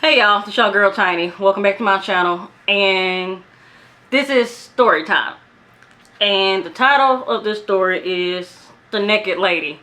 Hey y'all, it's your girl Tiny. Welcome back to my channel, and this is story time. And the title of this story is The Naked Lady.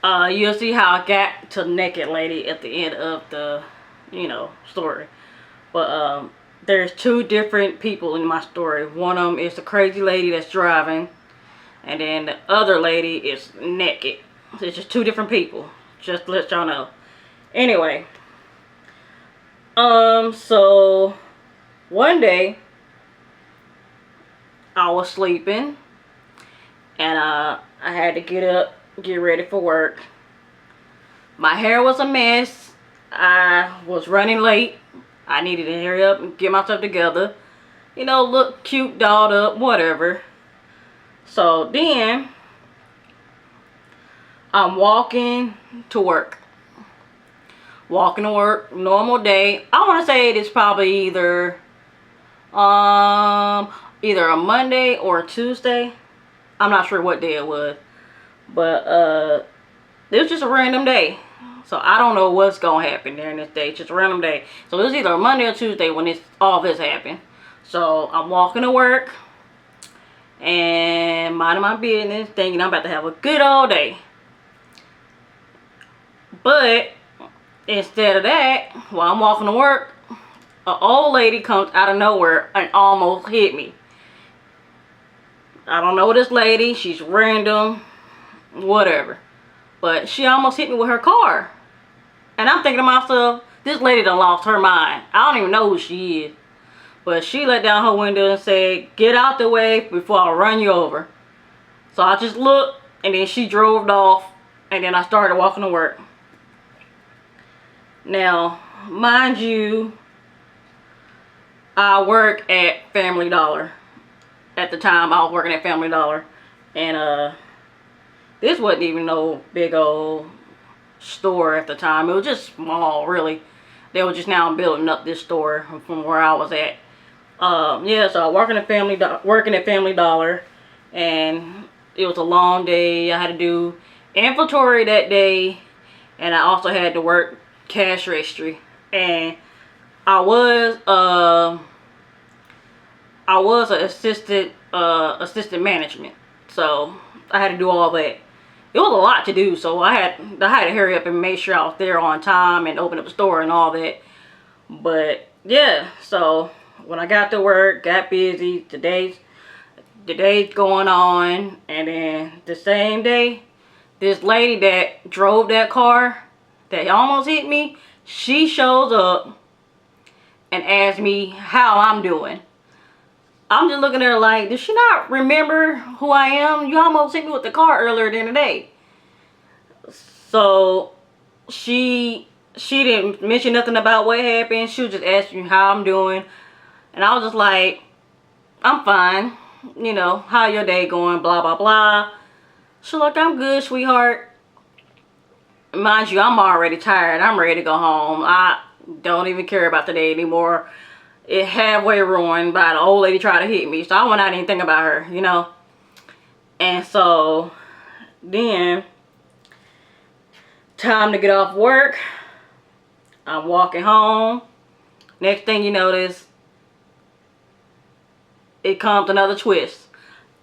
You'll see how I got to Naked Lady at the end of the, story. But there's two different people in my story. One of them is the crazy lady that's driving, and then the other lady is naked. It's just two different people. Just to let y'all know. Anyway. So one day I was sleeping and I had to get up, get ready for work. My hair was a mess. I was running late. I needed to hurry up and get myself together. You know, look cute, dolled up, whatever. So then I'm walking to work. Walking to work, normal day. I want to say it's probably either a Monday or a Tuesday. I'm not sure what day it was, but it was just a random day. So I don't know what's gonna happen during this day. It's just a random day. So it was either a Monday or Tuesday when all this happened. So I'm walking to work and minding my business, thinking I'm about to have a good old day. But instead of that, while I'm walking to work, an old lady comes out of nowhere and almost hit me. I don't know this lady. She's random. Whatever. But she almost hit me with her car. And I'm thinking to myself, this lady done lost her mind. I don't even know who she is. But she let down her window and said, "Get out the way before I run you over." So I just looked, and then she drove off. And then I started walking to work. Now, mind you, I work at Family Dollar. At the time, I was working at Family Dollar. And this wasn't even no big old store at the time. It was just small, really. They were just now building up this store from where I was at. Yeah, so I was working at Family Dollar. And it was a long day. I had to do inventory that day. And I also had to work cash registry. And I was an assistant management, so I had to do all that. It was a lot to do, so I had to hurry up and make sure I was there on time and open up the store and all that. But yeah, so when I got to work, got busy, the day's going on, and then the same day, this lady that drove that car that almost hit me, she shows up and asks me how I'm doing. I'm just looking at her like, does she not remember who I am? You almost hit me with the car earlier in the day. So she didn't mention nothing about what happened. She was just asking me how I'm doing. And I was just like, I'm fine. You know, how your day going? Blah, blah, blah. She's like, I'm good, sweetheart. Mind you, I'm already tired. I'm ready to go home. I don't even care about the day anymore. It halfway ruined by the old lady trying to hit me. So I went out and didn't think about her, you know. And so then, time to get off work. I'm walking home. Next thing you notice, it comes another twist.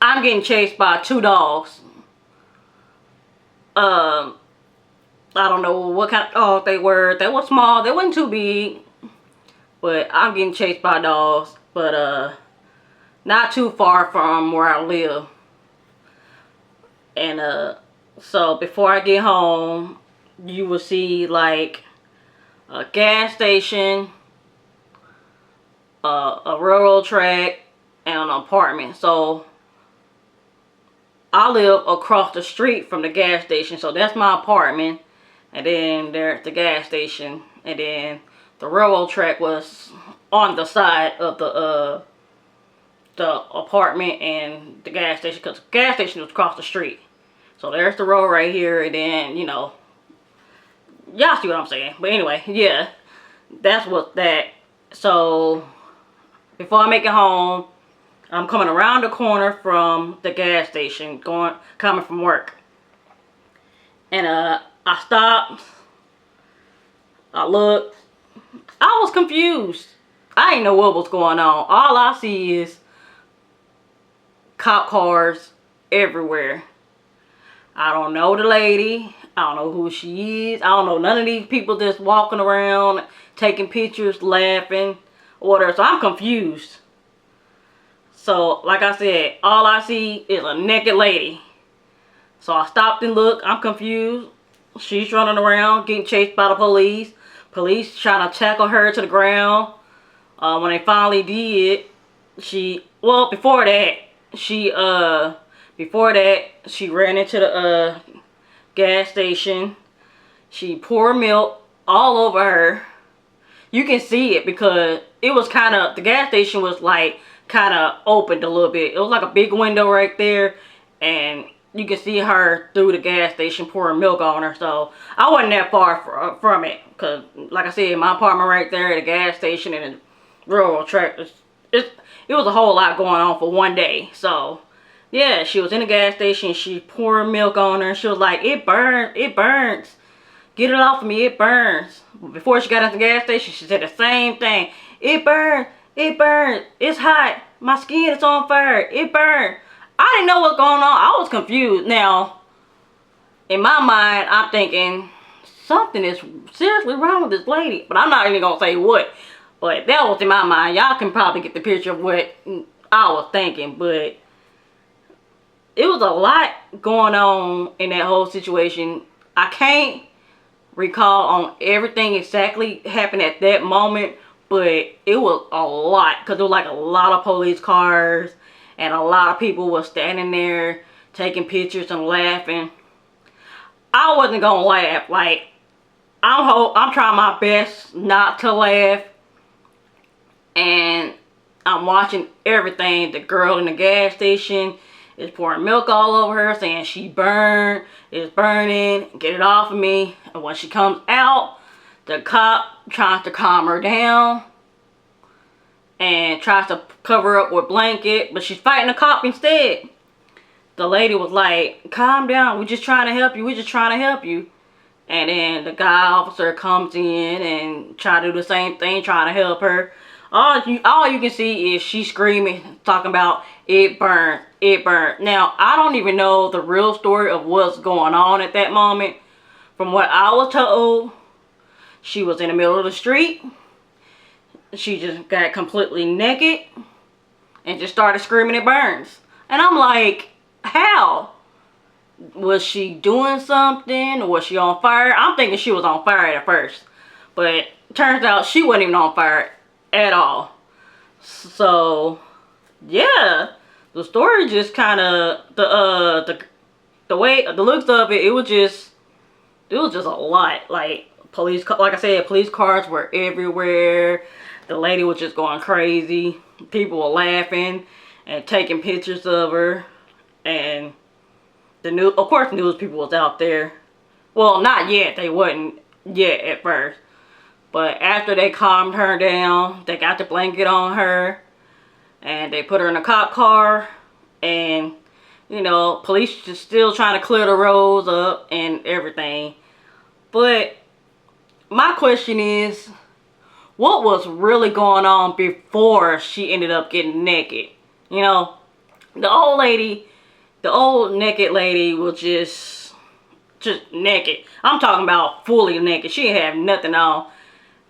I'm getting chased by two dogs. I don't know what kind of dogs they were. They were small. They wasn't too big. But I'm getting chased by dogs. But not too far from where I live. And so before I get home, you will see like a gas station, a railroad track, and an apartment. So I live across the street from the gas station. So that's my apartment. And then there's the gas station. And then the railroad track was on the side of the apartment and the gas station, because the gas station was across the street. So there's the road right here, and then, you know, y'all see what I'm saying. But anyway, yeah, that's what that. So before I make it home, I'm coming around the corner from the gas station, coming from work. And I stopped. I looked. was confused. I didn't know what was going on. All I see is cop cars everywhere. I don't know the lady. I don't know who she is. I don't know none of these people that's walking around, taking pictures, laughing, or whatever. So I'm confused. So, like I said, all I see is a naked lady. So I stopped and looked. I'm confused. She's running around, getting chased by the police. Police trying to tackle her to the ground. When they finally did, before that, she ran into the gas station. She poured milk all over her. You can see it because it was the gas station was like kind of opened a little bit. It was like a big window right there, and you can see her through the gas station pouring milk on her. So I wasn't that far from it, because like I said, my apartment right there at a gas station and a railroad track, it was a whole lot going on for one day. So yeah, she was in the gas station. She poured milk on her. She was like, "It burns, it burns. Get it off of me, it burns." Before she got at the gas station, she said the same thing. "It burns, it burns. It's hot. My skin is on fire. It burns." I didn't know what's going on. I was confused. Now, in my mind, I'm thinking something is seriously wrong with this lady. But I'm not even going to say what. But that was in my mind. Y'all can probably get the picture of what I was thinking. But it was a lot going on in that whole situation. I can't recall on everything exactly happened at that moment. But it was a lot. Because there was like a lot of police cars. And a lot of people were standing there taking pictures and laughing. I wasn't gonna laugh. Like, I'm trying my best not to laugh. And I'm watching everything. The girl in the gas station is pouring milk all over her, saying she burned, it's burning, get it off of me. And when she comes out, the cop tries to calm her down and tries to cover up with blanket, but she's fighting the cop instead. The lady was like, "Calm down, we're just trying to help you, we're just trying to help you." And then the guy officer comes in and try to do the same thing, trying to help her. All you can see is she screaming, talking about, "It burned, it burned." Now, I don't even know the real story of what's going on at that moment. From what I was told, she was in the middle of the street. She just got completely naked and just started screaming, "It burns." And I'm like, how? Was she doing something? Was she on fire? I'm thinking she was on fire at first. But turns out she wasn't even on fire at all. So, yeah. The story just kind of, the way, the looks of it, it was just a lot. Like I said, police cars were everywhere. The lady was just going crazy. People were laughing and taking pictures of her. And of course, the news people was out there. Well, not yet. They wasn't yet at first. But after they calmed her down, they got the blanket on her. And they put her in a cop car. And, police just still trying to clear the roads up and everything. But my question is, what was really going on before she ended up getting naked? The old naked lady was just naked. I'm talking about fully naked. She didn't have nothing on.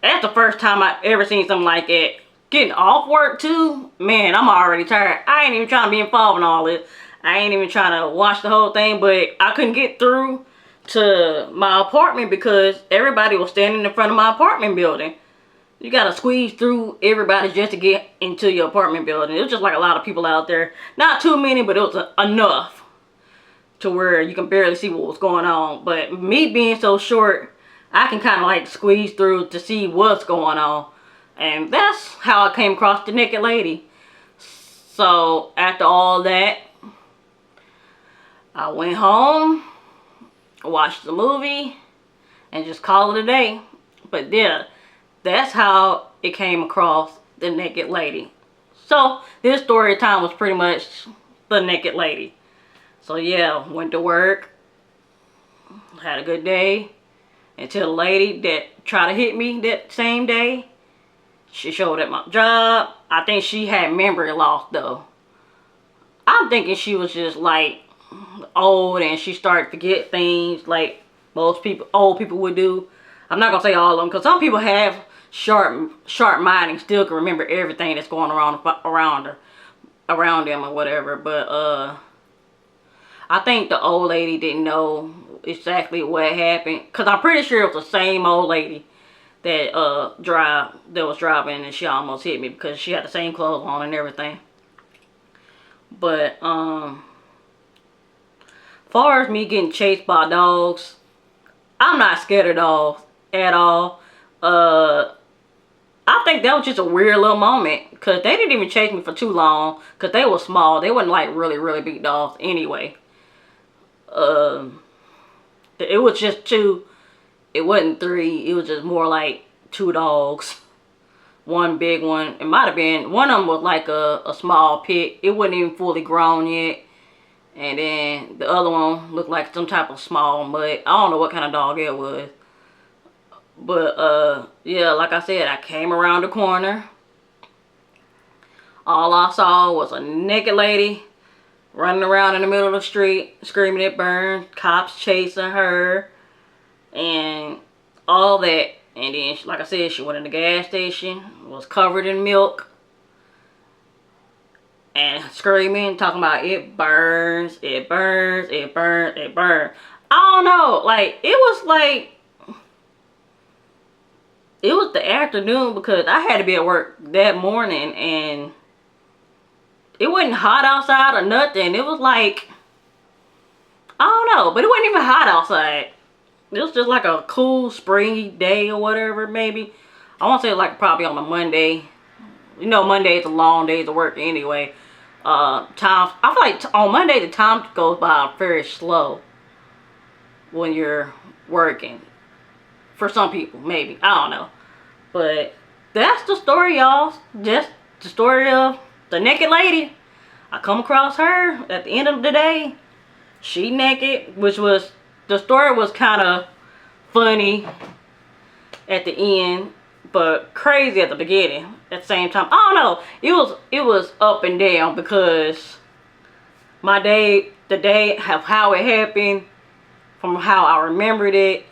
That's the first time I ever seen something like that. Getting off work too, man, I'm already tired. I ain't even trying to be involved in all this. I ain't even trying to watch the whole thing, but I couldn't get through to my apartment because everybody was standing in front of my apartment building. You gotta squeeze through everybody just to get into your apartment building. It was just like a lot of people out there. Not too many, but it was enough to where you can barely see what was going on. But me being so short, I can kind of like squeeze through to see what's going on. And that's how I came across the naked lady. So after all that, I went home, watched the movie, and just called it a day. But yeah, that's how it came across the naked lady. So this story time was pretty much the naked lady. So yeah, went to work, had a good day, until the lady that tried to hit me that same day She showed at my job. I think she had memory loss though. I'm thinking she was just like old and she started to forget things like most people, old people would do. I'm not gonna say all of them because some people have sharp mind and still can remember everything that's going around them or whatever. But I think the old lady didn't know exactly what happened because I'm pretty sure it was the same old lady that was driving and she almost hit me because she had the same clothes on and everything. But far as me getting chased by dogs, I'm not scared of dogs at all. I think that was just a weird little moment because they didn't even chase me for too long because they were small. They wasn't like really big dogs anyway. It was just two. It wasn't three. It was just more like two dogs. One big one. It might have been, one of them was like a small pit. It wasn't even fully grown yet. And then the other one looked like some type of small mutt. I don't know what kind of dog it was. But yeah, like I said, I came around the corner. All I saw was a naked lady running around in the middle of the street, screaming at Burns, cops chasing her, and all that. And then, like I said, she went in the gas station, was covered in milk, and screaming, talking about it burns, it burns, it burns, it burns. I don't know, like, it was the afternoon because I had to be at work that morning and it wasn't hot outside or nothing. It was like, I don't know, but it wasn't even hot outside. It was just like a cool springy day or whatever, maybe. I want to say like probably on a Monday. You know, Monday is a long day to work anyway. I feel like on Monday the time goes by very slow when you're working. For some people, maybe. I don't know. But that's the story, y'all. Just the story of the naked lady. I come across her at the end of the day. She naked, which was, the story was kind of funny at the end, but crazy at the beginning at the same time. I don't know. It was up and down because the day of how it happened, from how I remembered it,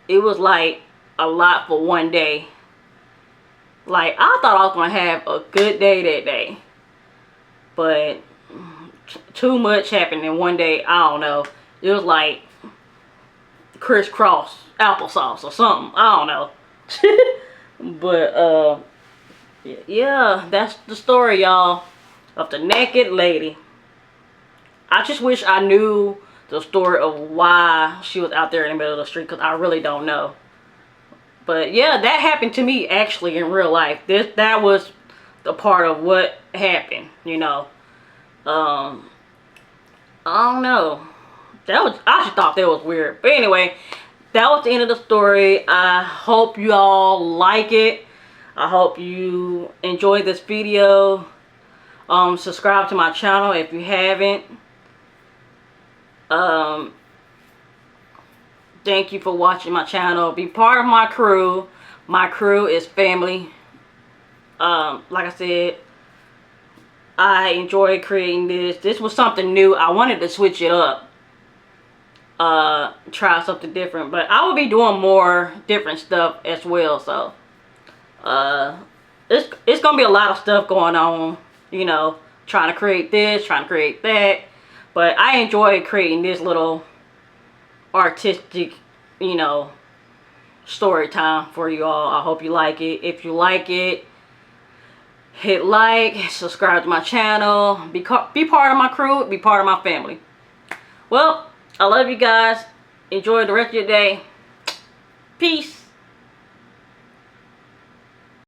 it was like a lot for one day. Like, I thought I was going to have a good day that day. But too much happened in one day. I don't know. It was like crisscross applesauce or something. I don't know. But, yeah, that's the story, y'all, of the naked lady. I just wish I knew the story of why she was out there in the middle of the street, because I really don't know. But yeah, that happened to me actually in real life. That was the part of what happened, you know. I don't know. I just thought that was weird. But anyway, that was the end of the story. I hope you all like it. I hope you enjoyed this video. Subscribe to my channel if you haven't. Thank you for watching my channel. Be part of my crew. My crew is family. Like I said, I enjoy creating this. This was something new. I wanted to switch it up. Try something different. But I will be doing more different stuff as well. So, it's going to be a lot of stuff going on. You know, trying to create this, trying to create that. But I enjoy creating this little artistic, you know, story time for you all. I hope you like it. If you like it, hit like, subscribe to my channel, be part of my crew, be part of my family. Well, I love you guys. Enjoy the rest of your day. Peace.